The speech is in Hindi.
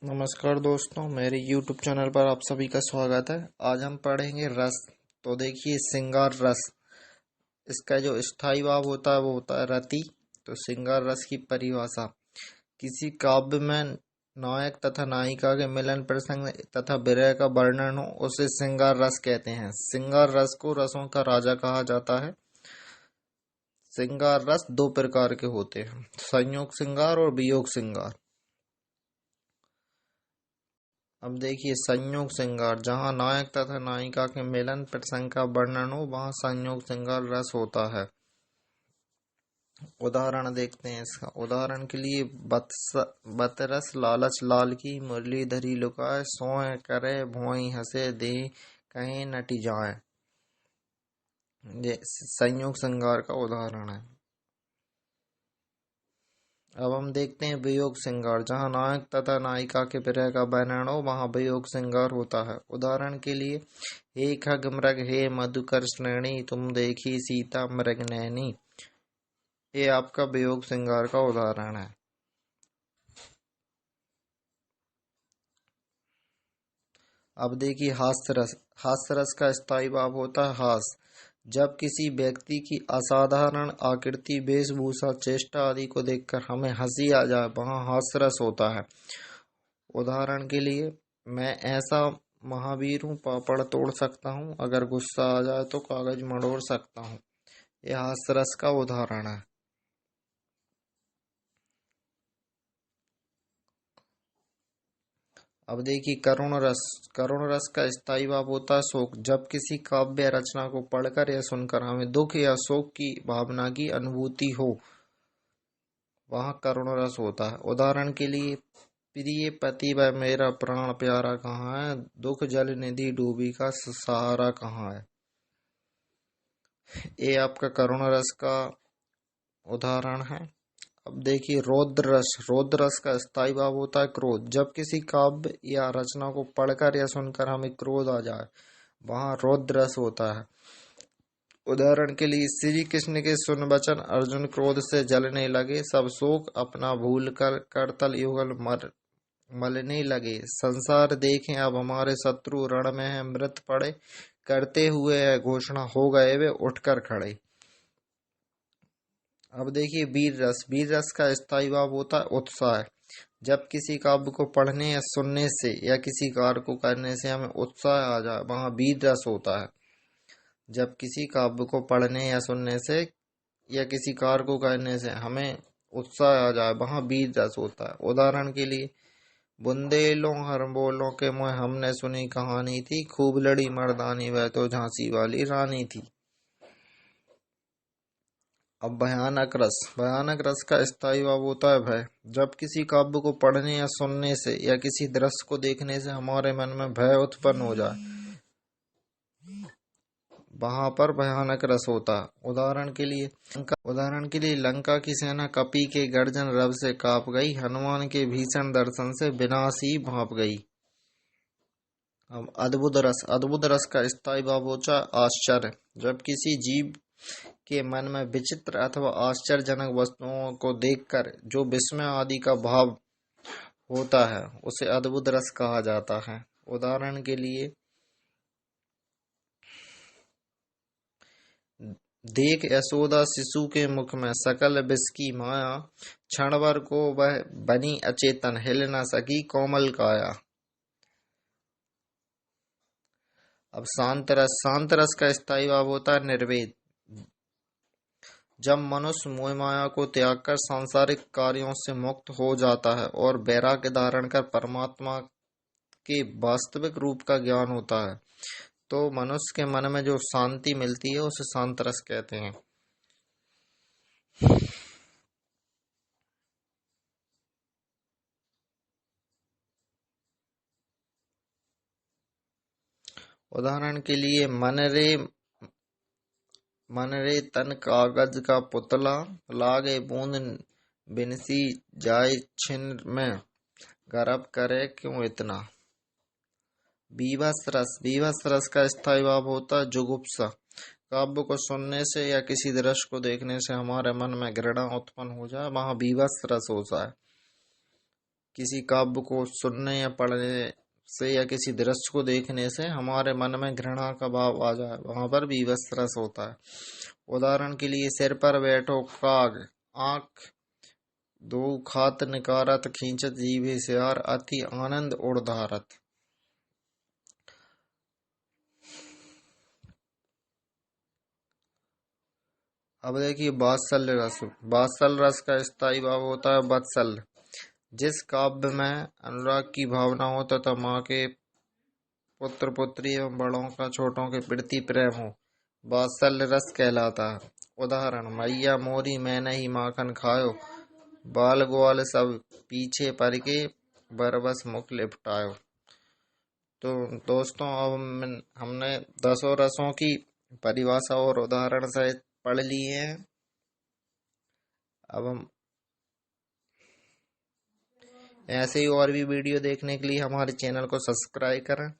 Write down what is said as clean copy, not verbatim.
नमस्कार दोस्तों, मेरे YouTube चैनल पर आप सभी का स्वागत है। आज हम पढ़ेंगे रस। तो देखिए, श्रृंगार रस, इसका जो स्थायी भाव होता है वो होता है रति। तो श्रृंगार रस की परिभाषा: किसी काव्य में नायक तथा नायिका के मिलन प्रसंग तथा विरह का वर्णन हो, उसे श्रृंगार रस कहते हैं। श्रृंगार रस को रसों का राजा कहा जाता है। श्रृंगार रस दो प्रकार के होते हैं, संयोग श्रृंगार और वियोग श्रृंगार। अब देखिए, संयोग श्रृंगार, जहाँ नायक तथा नायिका के मिलन प्रसंग का वर्णन हो, वहाँ संयोग श्रृंगार रस होता है। उदाहरण देखते हैं इसका। उदाहरण के लिए, बतरस लालच लाल की मुरलीधरी लुकाए, सोए करे भोई हंसे दे कहीं नटी जाए। ये संयोग श्रृंगार का उदाहरण है। अब हम देखते हैं वियोग श्रृंगार, जहाँ नायक तथा नायिका के विरह का वर्णन हो, वहाँ वियोग श्रृंगार होता है। उदाहरण के लिए, हे खग मृग हे मधुकर श्रेणी, तुम देखी सीता मृग नैनी। ये आपका वियोग श्रृंगार का उदाहरण है। अब देखिए, हास्य रस। हास्य रस का स्थायी भाव होता है हास। जब किसी व्यक्ति की असाधारण आकृति, वेशभूषा, चेष्टा आदि को देखकर हमें हंसी आ जाए, वहाँ हास्य रस होता है। उदाहरण के लिए, मैं ऐसा महावीर हूँ, पापड़ तोड़ सकता हूँ, अगर गुस्सा आ जाए तो कागज मरोड़ सकता हूँ। यह हास्य रस का उदाहरण है। अब देखिए, करुण रस। करुण रस का स्थायी भाव होता है शोक। जब किसी काव्य रचना को पढ़कर या सुनकर हमें दुख या शोक की भावना की अनुभूति हो, वहाँ करुण रस होता है। उदाहरण के लिए, प्रिय पति वह मेरा प्राण प्यारा कहाँ है, दुख जल निधि डूबी का सहारा कहाँ है। ये आपका करुण रस का उदाहरण है। अब देखिए, रौद्र रस। रौद्र रस का स्थायी भाव होता है क्रोध। जब किसी काव्य या रचना को पढ़कर या सुनकर हमें क्रोध आ जाए, वहाँ रौद्र रस होता है। उदाहरण के लिए, श्री कृष्ण के सुन वचन अर्जुन क्रोध से जलने लगे, सब शोक अपना भूल कर करतल युगल मलने लगे। संसार देखें अब हमारे शत्रु, रण में है मृत पड़े, करते हुए यह घोषणा हो गए वे उठकर खड़े। अब देखिए, वीर रस। वीर रस का स्थायी भाव होता है उत्साह। जब किसी काव्य को पढ़ने या सुनने से या किसी कार्य को करने से हमें उत्साह आ जाए, वहाँ वीर रस होता है। जब किसी काव्य को पढ़ने या सुनने से या किसी कार्य को करने से हमें उत्साह आ जाए, वहाँ वीर रस होता है। उदाहरण के लिए, बुंदेलों हर बोलों के मुँह हमने सुनी कहानी थी, खूब लड़ी मर्दानी वह तो झांसी वाली रानी थी। अब भयानक रस। भयानक रस का स्थायी भाव होता है भय। जब किसी काव्य को पढ़ने या सुनने से या किसी दृश्य को देखने से हमारे मन में भय उत्पन्न हो जाए, वहां पर भयानक रस होता है। उदाहरण के लिए लंका की सेना कपि के गर्जन रव से कांप गई, हनुमान के भीषण दर्शन से विनाश ही भांप गई। अब अद्भुत रस। अद्भुत रस का स्थायी भाव होता है आश्चर्य। जब किसी जीव के मन में विचित्र अथवा आश्चर्यजनक वस्तुओं को देखकर जो विस्मय आदि का भाव होता है, उसे अद्भुत रस कहा जाता है। उदाहरण के लिए, देख यशोदा शिशु के मुख में सकल विष की माया, क्षण भर को वह बनी अचेतन, हिल न सकी कोमल काया। अब शांत रस। शांत रस का स्थायी भाव होता है निर्वेद। जब मनुष्य मोह माया को त्याग कर सांसारिक कार्यों से मुक्त हो जाता है और वैराग्य धारण कर परमात्मा के वास्तविक रूप का ज्ञान होता है, तो मनुष्य के मन में जो शांति मिलती है उसे शांत रस कहते हैं। उदाहरण के लिए, मन रे तन कागज का पुतला, लागे बूंद बिनसी जाए छिन्न में, गर्भ करे क्यों इतना। बीभत्स रस। बीभत्स रस का स्थायी भाव होता है जुगुप्सा। काव्य को सुनने से या किसी दृश्य को देखने से हमारे मन में घृणा उत्पन्न हो जाए, वहाँ बीभत्स रस होता है। किसी काव्य को सुनने या पढ़ने से या किसी दृश्य को देखने से हमारे मन में घृणा का भाव आ जाए, वहां पर बीभत्स रस होता है। उदाहरण के लिए, सिर पर बैठो काग, आंख दो खात निकारत, खींचत जीभे सियार, अति आनंद उड़धारत। अब देखिए वात्सल्य रस। वात्सल्य रस का स्थायी भाव होता है वत्सल्य। जिस काव्य में अनुराग की भावना हो तथा माँ के पुत्र पुत्री एवं बड़ों का छोटों के प्रति प्रेम हो, वात्सल्य रस कहलाता है। उदाहरण, मैया मोरी मैंने ही माखन खायो, बाल ग्वाल सब पीछे पड़ के बरबस मुख लिपटायो। तो दोस्तों, अब हमने 10 रसों की परिभाषा और उदाहरण सहित पढ़ लिए हैं। अब हम ऐसे ही और भी वीडियो देखने के लिए हमारे चैनल को सब्सक्राइब करें।